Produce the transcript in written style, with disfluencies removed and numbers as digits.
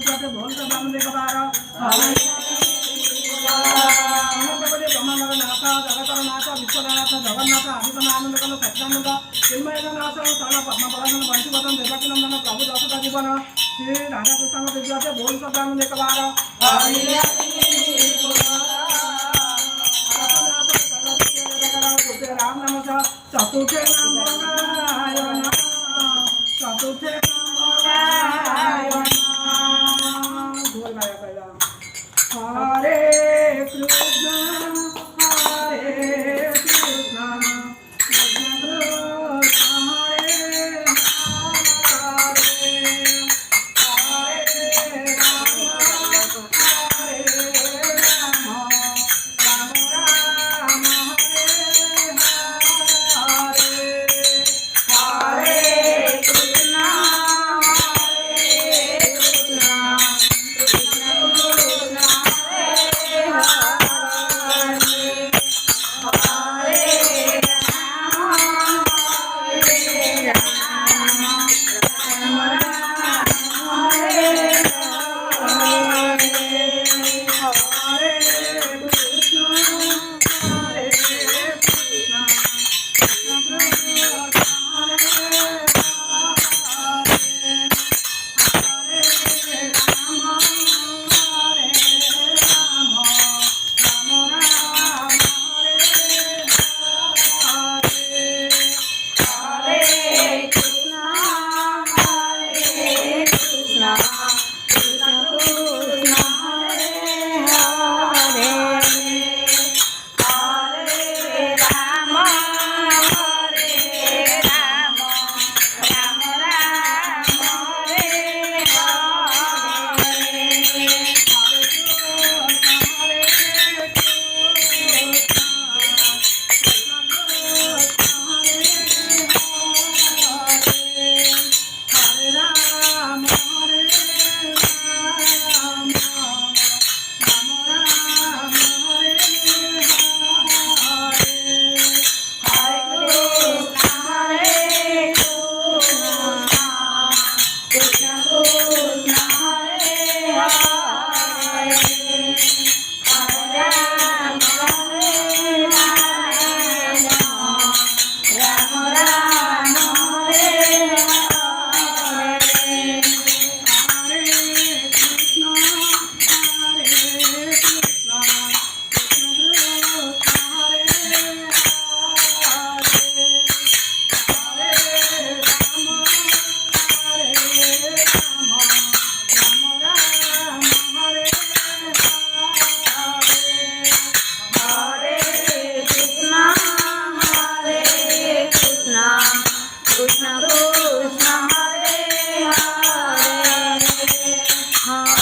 विचारते बोल सदा मध्ये कबार हरे ब्रह्मांड नाथ जगतर नाथ विश्वनाथ जगन्नाथ आदितन आनंद कल सत्यानंद चिन्मय नाथ साला पद्मपराधन बंशीपतन देवकी नंदन प्रभु दशता जीवन श्री राधा कृष्ण विचारते बोल सदा मध्ये कबार हरे राम नाम चतुर्थे नाम चतुर्थे हरे कृष्ण हरे कृष्ण कृष्ण कृष्ण हरे हरे हरे राम राम राम हरे हरे कृष्ण कृष्ण कृष्ण हरे हरे